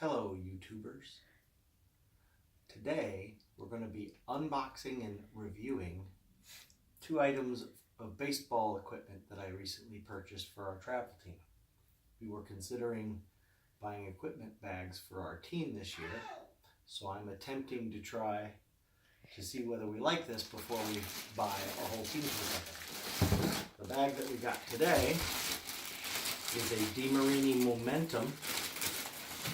Hello YouTubers. Today we're going to be unboxing and reviewing two items of baseball equipment that I recently purchased for our travel team. We were considering buying equipment bags for our team this year, so I'm attempting to try to see whether we like this before we buy a whole team's equipment. The bag that we got today is a Demarini Momentum.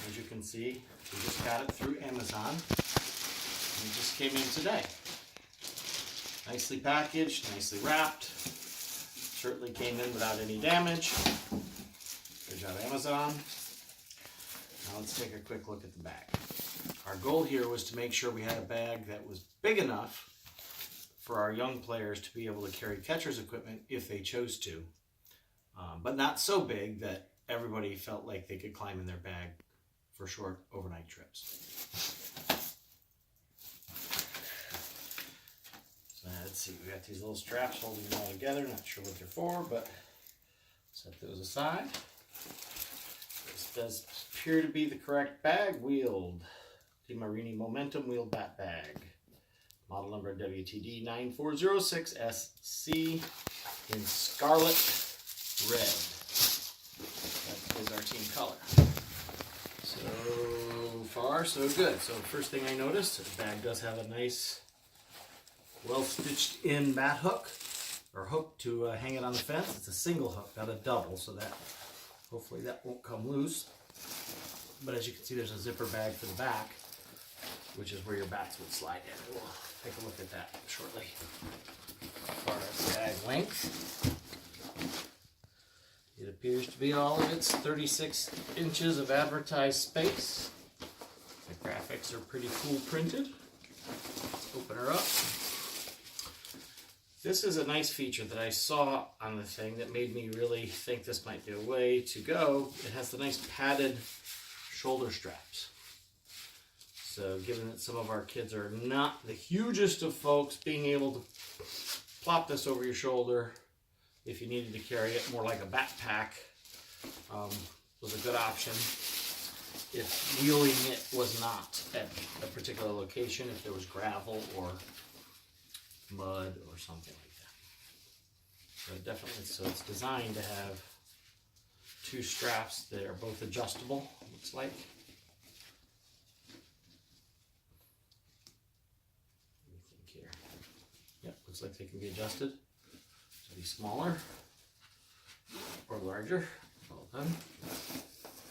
As you can see, we just got it through Amazon. It just came in today. Nicely packaged, nicely wrapped. Certainly came in without any damage. Good job, Amazon. Now let's take a quick look at the bag. Our goal here was to make sure we had a bag that was big enough for our young players to be able to carry catcher's equipment if they chose to, but not so big that everybody felt like they could climb in their bag for short overnight trips. So let's see, we got these little straps holding them all together. Not sure what they're for, but set those aside. This does appear to be the correct bag, wheeled. Demarini Momentum wheeled bat bag. Model number WTD 9406SC in scarlet red. That is our team color. So far, so good. So first thing I noticed, the bag does have a nice, well-stitched in bat hook, or hook to hang it on the fence. It's a single hook, not a double, so that hopefully that won't come loose. But as you can see, there's a zipper bag for the back, which is where your bats would slide in. We'll take a look at that shortly. As far as bag length, it appears to be all of its 36 inches of advertised space. The graphics are pretty cool printed. Let's open her up. This is a nice feature that I saw on the thing that made me really think this might be a way to go. It has the nice padded shoulder straps. So given that some of our kids are not the hugest of folks, being able to plop this over your shoulder if you needed to carry it more like a backpack was a good option. If wheeling it was not at a particular location, if there was gravel or mud or something like that. So definitely, so it's designed to have two straps that are both adjustable, looks like. What do you think here? Yep, looks like they can be adjusted to be smaller or larger. Well done.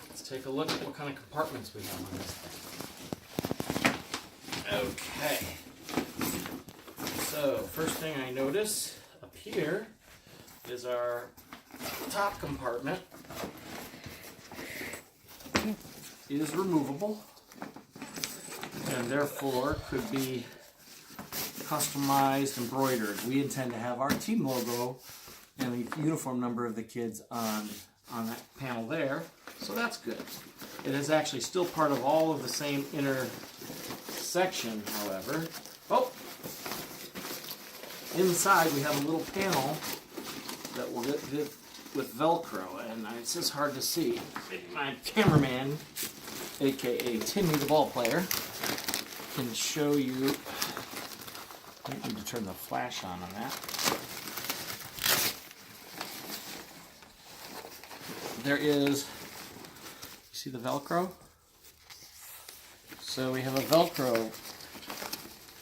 Let's take a look at what kind of compartments we have on this thing. Okay. So, first thing I notice up here is our top compartment is removable and therefore could be customized, embroidered. We intend to have our team logo and the uniform number of the kids on that panel there, so that's good. It is actually still part of all of the same inner section, however. Oh! Inside we have a little panel that will get with Velcro, and it's just hard to see. My cameraman, aka Timmy the ball player, can show you. I need to turn the flash on that. There is, you see the Velcro? So we have a Velcro,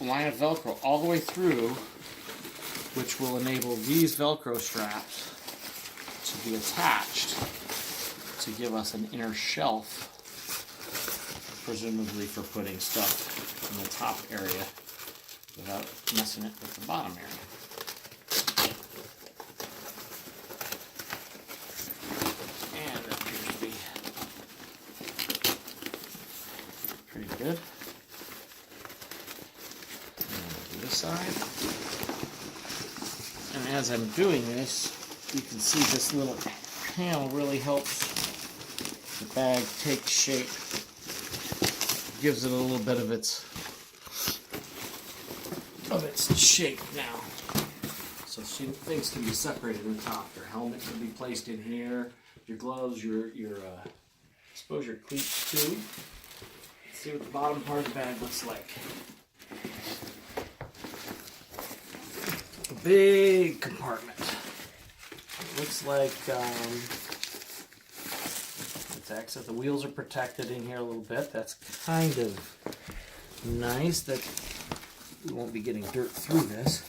line of Velcro all the way through, which will enable these Velcro straps to be attached to give us an inner shelf, presumably for putting stuff in the top area without messing it with the bottom area. And it appears to be pretty good. And this side. And as I'm doing this, you can see this little panel really helps the bag take shape. Gives it a little bit of its shape now. So things can be separated in the top. Your helmet can be placed in here. Your gloves, your I suppose your cleats too. see what the bottom part of the bag looks like. A big compartment. It looks like it's access. The wheels are protected in here a little bit. That's kind of nice that we won't be getting dirt through this.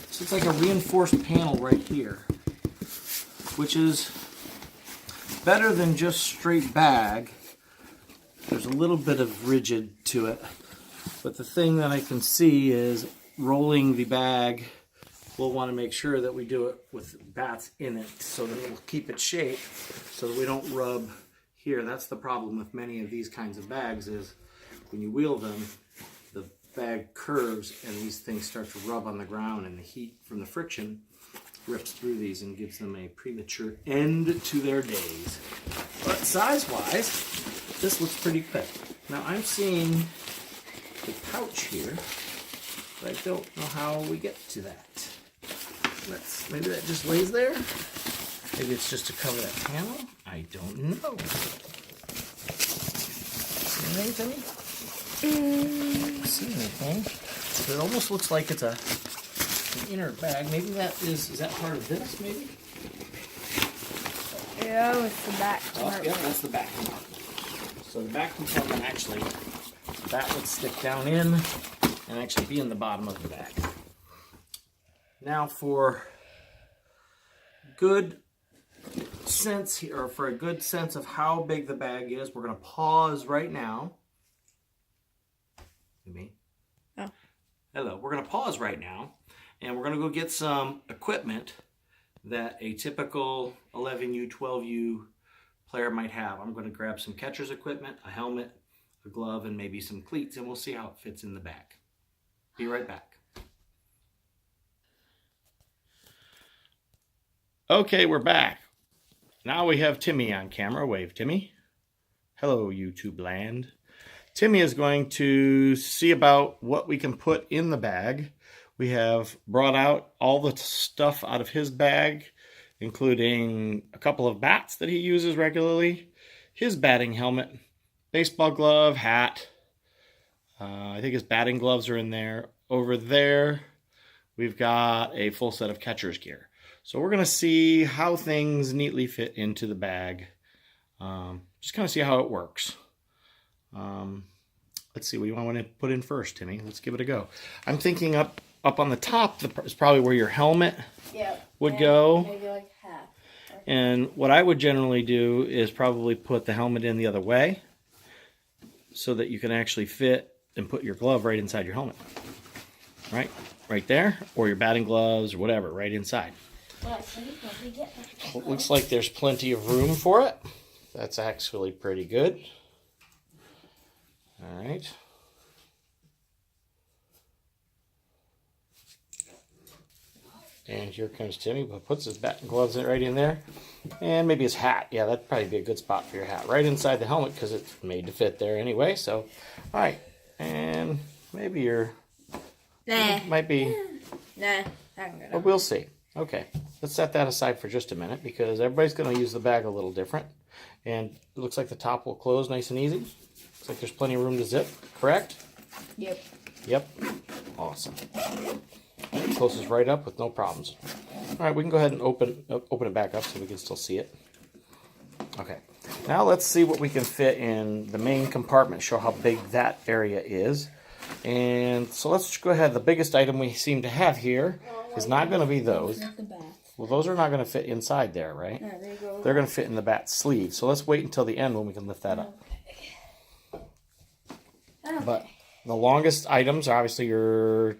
So it's like a reinforced panel right here, which is better than just straight bag. There's a little bit of rigid to it, but the thing that I can see is rolling the bag. We'll want to make sure that we do it with bats in it so that it will keep its shape so that we don't rub here. That's the problem with many of these kinds of bags is when you wheel them, the bag curves and these things start to rub on the ground, and the heat from the friction rips through these and gives them a premature end to their days. But size-wise, this looks pretty good. Now I'm seeing the pouch here, but I don't know how we get to that. Maybe that just lays there? Maybe it's just to cover that panel? I don't know. See anything, Timmy? See anything? It almost looks like it's an inner bag. Maybe that is that part of this, maybe? Yeah, it's the back compartment. Oh, yeah, that's the back compartment. So the back compartment actually, that would stick down in and actually be in the bottom of the bag. Now for good sense here, or for a good sense of how big the bag is, we're going to pause right now. Me? Oh. Hello. We're going to pause right now, and we're going to go get some equipment that a typical 11U, 12U player might have. I'm going to grab some catcher's equipment, a helmet, a glove, and maybe some cleats, and we'll see how it fits in the bag. Be right back. Okay, we're back. Now we have Timmy on camera. Wave, Timmy. Hello, YouTube land. Timmy is going to see about what we can put in the bag. We have brought out all the stuff out of his bag, including a couple of bats that he uses regularly, his batting helmet, baseball glove, hat. I think his batting gloves are in there. Over there, we've got a full set of catcher's gear. So we're going to see how things neatly fit into the bag. Just kind of see how it works. Let's see, what do you want to put in first, Timmy? Let's give it a go. I'm thinking up on the top is probably where your helmet would go. Maybe like half. And what I would generally do is probably put the helmet in the other way so that you can actually fit and put your glove right inside your helmet. Right there, or your batting gloves or whatever, right inside. It looks like there's plenty of room for it. That's actually pretty good. All right. And here comes Timmy, but puts his batting gloves right in there. And maybe his hat. Yeah, that'd probably be a good spot for your hat. Right inside the helmet because it's made to fit there anyway. So, all right. And maybe your... Might be... Nah, I can go. But we'll see. Okay. Let's set that aside for just a minute because everybody's going to use the bag a little different. And it looks like the top will close nice and easy. Looks like there's plenty of room to zip, correct? Yep. Yep. Awesome. It closes right up with no problems. All right, we can go ahead and open it back up so we can still see it. Okay. Now let's see what we can fit in the main compartment, show how big that area is. And so let's go ahead. The biggest item we seem to have here is not going to be those. Well, those are not going to fit inside there, right? No, they're going to fit in the bat sleeve. So let's wait until the end when we can lift that up. Okay. But the longest items are obviously your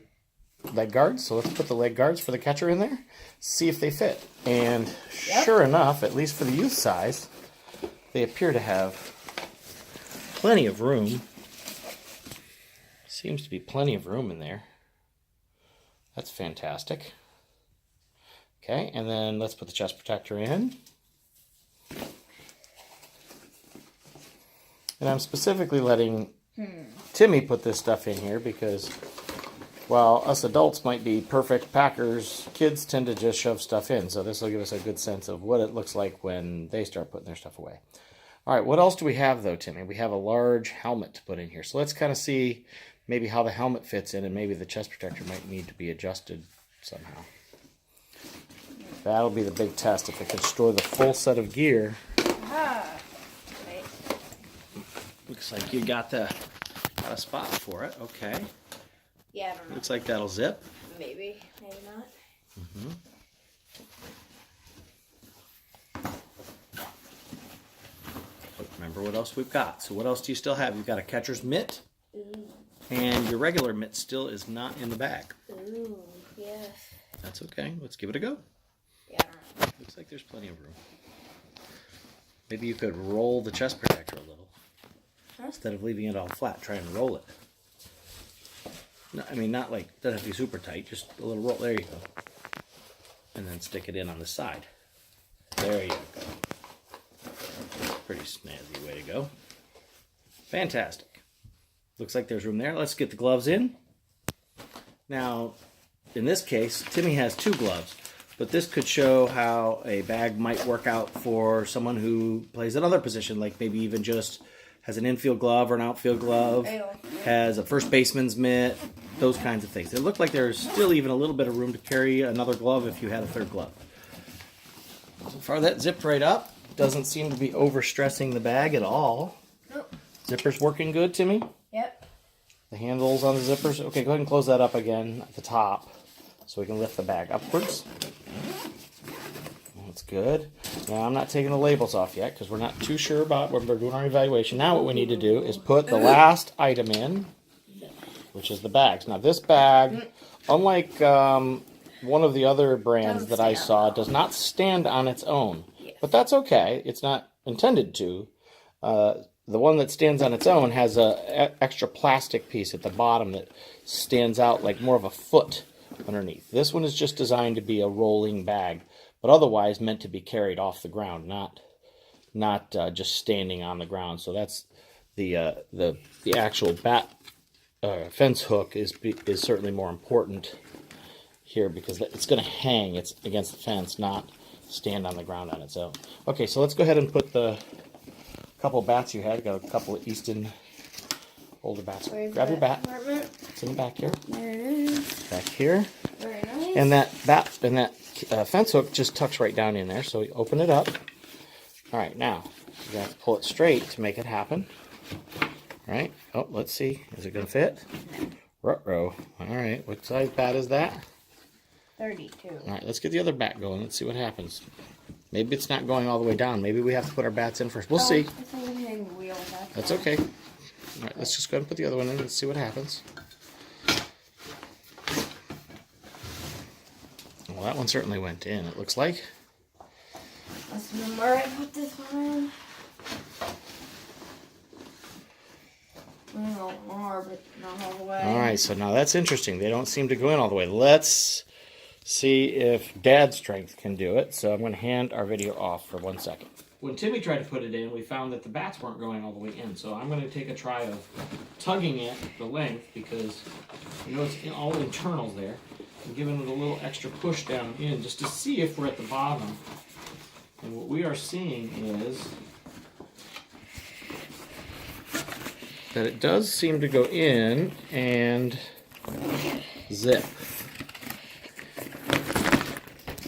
leg guards. So let's put the leg guards for the catcher in there. See if they fit. And sure enough, at least for the youth size, they appear to have plenty of room. Seems to be plenty of room in there. That's fantastic. Okay, and then let's put the chest protector in. And I'm specifically letting Timmy put this stuff in here because while us adults might be perfect packers, kids tend to just shove stuff in. So this will give us a good sense of what it looks like when they start putting their stuff away. All right, what else do we have though, Timmy? We have a large helmet to put in here. So let's kind of see maybe how the helmet fits in, and maybe the chest protector might need to be adjusted somehow. That'll be the big test, if it can store the full set of gear. Ah. Wait. Looks like you got a spot for it. Okay. Yeah, I don't know. Looks like that'll zip. Maybe, maybe not. Mm-hmm. Remember what else we've got. So what else do you still have? You've got a catcher's mitt. Ooh. And your regular mitt still is not in the bag. Ooh, yes. That's okay. Let's give it a go. Yeah, I don't know. Looks like there's plenty of room. Maybe you could roll the chest protector a little. Huh? Instead of leaving it all flat, try and roll it. No, I mean, not like, doesn't have to be super tight, just a little roll. There you go. And then stick it in on the side. There you go. Pretty snazzy way to go. Fantastic. Looks like there's room there. Let's get the gloves in. Now, in this case, Timmy has 2 gloves, but this could show how a bag might work out for someone who plays another position, like maybe even just has an infield glove or an outfield glove, has a first baseman's mitt, those kinds of things. It looked like there's still even a little bit of room to carry another glove if you had a 3rd glove. So far that zipped right up. Doesn't seem to be overstressing the bag at all. Nope. Zipper's working good, Timmy? Yep. The handles on the zippers. Okay, go ahead and close that up again at the top so we can lift the bag upwards. That's good. Now I'm not taking the labels off yet because we're not too sure about when we're doing our evaluation. Now what we need to do is put the last item in, which is the bags. Now this bag, unlike one of the other brands that I saw, does not stand on its own. But that's okay. It's not intended to. The one that stands on its own has a extra plastic piece at the bottom that stands out like more of a foot underneath. This one is just designed to be a rolling bag, but otherwise meant to be carried off the ground, not just standing on the ground. So that's the actual fence hook is certainly more important here because it's going to hang. It's against the fence, not stand on the ground on its own. Okay, so let's go ahead and put the couple bats you had. Got a couple of Easton older bats. Grab your bat. It's in the back here. There it is. Back here. Very nice. And that fence hook just tucks right down in there. So we open it up. All right, now you have to pull it straight to make it happen. All right. Oh, let's see. Is it going to fit? Ruh-roh. All right. What size bat is that? 32. All right, let's get the other bat going. Let's see what happens. Maybe it's not going all the way down. Maybe we have to put our bats in first. We'll see. It's a hang wheel. That's okay. All right, let's just go ahead and put the other one in and see what happens. Well, that one certainly went in, it looks like. Let's remember I put this one in. A little more, but not all the way. All right, so now that's interesting. They don't seem to go in all the way. Let's see if Dad's strength can do it. So I'm going to hand our video off for 1 second. When Timmy tried to put it in, we found that the bats weren't going all the way in. So I'm going to take a try of tugging it the length because you know it's all internals there. And giving it a little extra push down in just to see if we're at the bottom. And what we are seeing is that it does seem to go in and zip.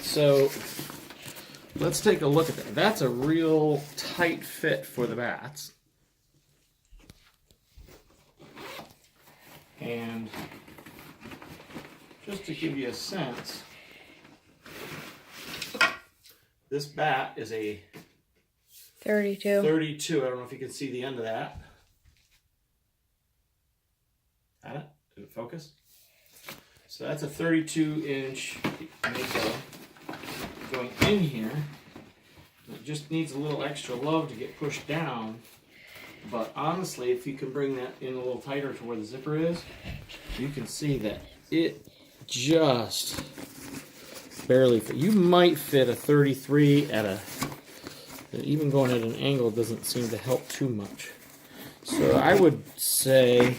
So let's take a look at that. That's a real tight fit for the bats. And just to give you a sense, this bat is a 32. 32. I don't know if you can see the end of that. Got it? Did it focus? So that's a 32-inch Mako going in here. It just needs a little extra love to get pushed down. But honestly, if you can bring that in a little tighter to where the zipper is, you can see that it just barely fit. You might fit a 33 at a, even going at an angle doesn't seem to help too much. So I would say,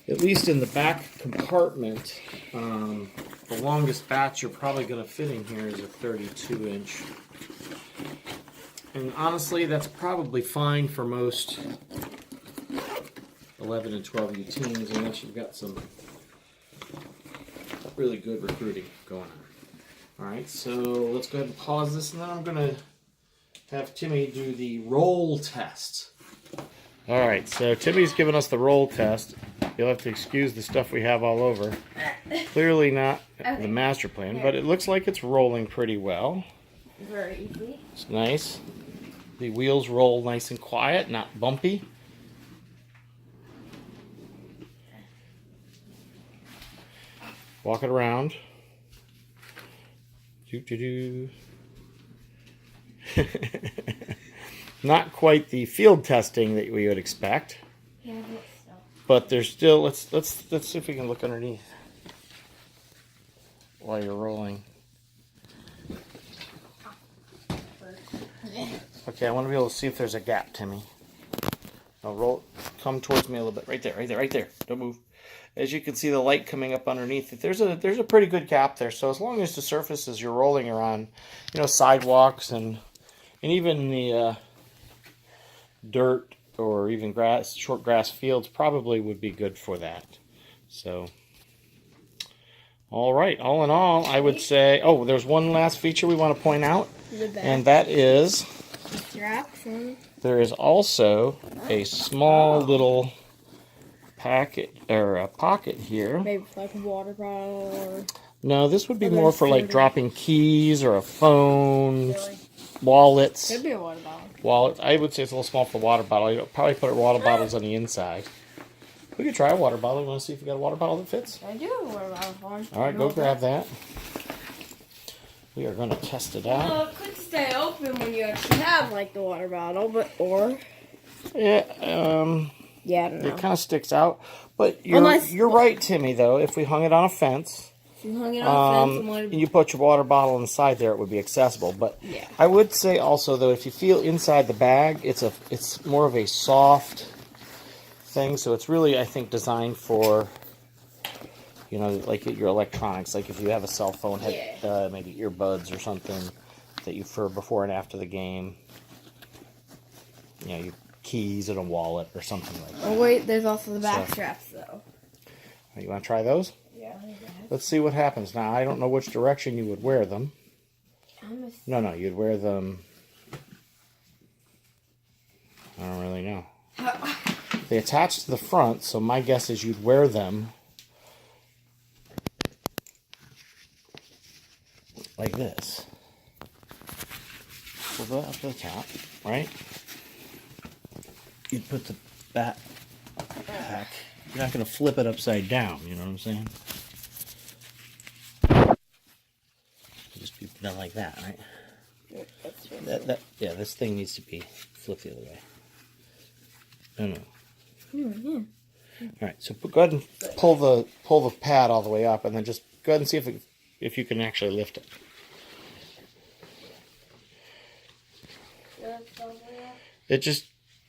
at least in the back compartment, the longest bat you're probably going to fit in here is a 32-inch. And honestly, that's probably fine for most 11 and 12 teams, unless you've got some really good recruiting going on. Alright, so let's go ahead and pause this, and then I'm going to have Timmy do the roll test. Alright, so Timmy's given us the roll test. You'll have to excuse the stuff we have all over. Clearly not the master plan, but it looks like it's rolling pretty well. Very easy. It's nice. The wheels roll nice and quiet, not bumpy. Walk it around. Doo-doo-doo. Not quite the field testing that we would expect. Yeah, but still. But there's still, let's see if we can look underneath while you're rolling. Okay, I want to be able to see if there's a gap, Timmy. Now roll, come towards me a little bit. Right there, right there, right there. Don't move. As you can see the light coming up underneath it, there's a pretty good gap there. So as long as the surfaces you're rolling are on, you know, sidewalks and even the dirt or even grass, short grass fields probably would be good for that. So, all right, all in all, I would say, oh, there's one last feature we want to point out, and that is there is also a small little packet or a pocket here. Maybe like a water bottle or... No, this would be more for like dropping keys or a phone, Really? wallets. Could be a water bottle. Wallet. I would say it's a little small for a water bottle. You'll probably put water bottles on the inside. We could try a water bottle. You want to see if you got a water bottle that fits? I do have a water bottle for one. All right, go grab that. We are going to test it out. Well, it could stay open when you actually have like the water bottle, but Yeah, yeah, I don't know. it kind of sticks out. But you're right, Timmy. Though, if we hung it on a fence. If you hung it on a fence And you put your water bottle inside there, it would be accessible. But yeah. I would say also, though, if you feel inside the bag, it's more of a soft thing. So it's really, I think, designed for, you know, like your electronics. Like if you have a cell phone, maybe earbuds or something that you for before and after the game. You know, your keys in a wallet or something like that. Oh wait, there's also the back straps though. You want to try those? Yeah. Let's see what happens. Now, I don't know which direction you would wear them. No, you'd wear them... I don't really know. They attach to the front, so my guess is you'd wear them like this. Pull that up to the top, right? You'd put the back back. You're not going to flip it upside down, you know what I'm saying? Just be done like that, right? Yeah, this thing needs to be flipped the other way. No. Yeah. All right, so go ahead and pull the pad all the way up, and then just go ahead and see if you can actually lift it.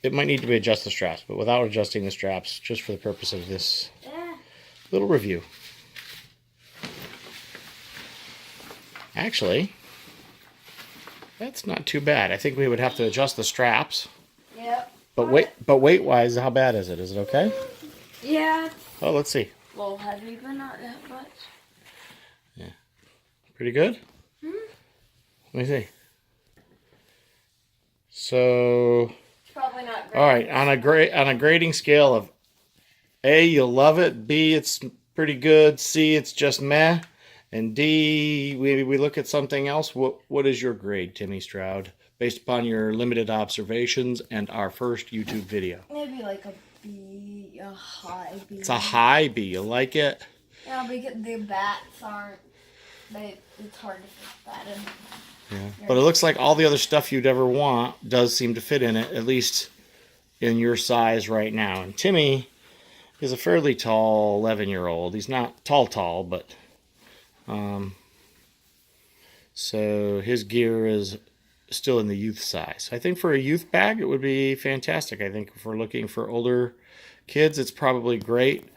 It might need to be adjust the straps, but without adjusting the straps, just for the purpose of this little review. Actually, that's not too bad. I think we would have to adjust the straps. Yep. But weight-wise, how bad is it? Is it okay? Yeah. Oh, let's see. A little heavy, but not that much. Yeah. Pretty good? Let me see. So, Probably not great. all right, on a grading scale of A, you'll love it, B, it's pretty good, C, it's just meh, and D, we look at something else. What is your grade, Timmy Stroud, based upon your limited observations and our first YouTube video? Maybe like a B, a high B. It's a high B. You like it? Yeah, because the bats aren't. It's hard to fit that in. Yeah. But it looks like all the other stuff you'd ever want does seem to fit in it, at least in your size right now. And Timmy is a fairly tall 11-year-old. He's not tall, but so his gear is still in the youth size. I think for a youth bag, it would be fantastic. I think if we're looking for older kids, it's probably great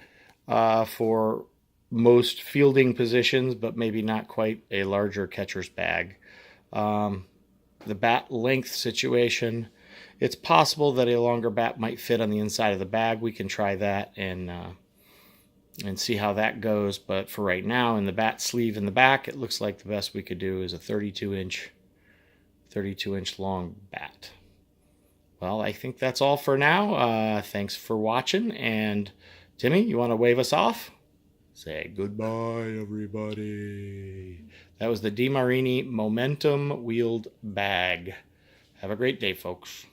for most fielding positions, but maybe not quite a larger catcher's bag. the bat length situation. It's possible that a longer bat might fit on the inside of the bag. We can try that and see how that goes. But for right now, in the bat sleeve in the back, it looks like the best we could do is a 32-inch long bat. Well, I think that's all for now. Thanks for watching. And Timmy, you want to wave us off? Say goodbye, everybody. That was the Demarini Momentum Wheeled Bag. Have a great day, folks.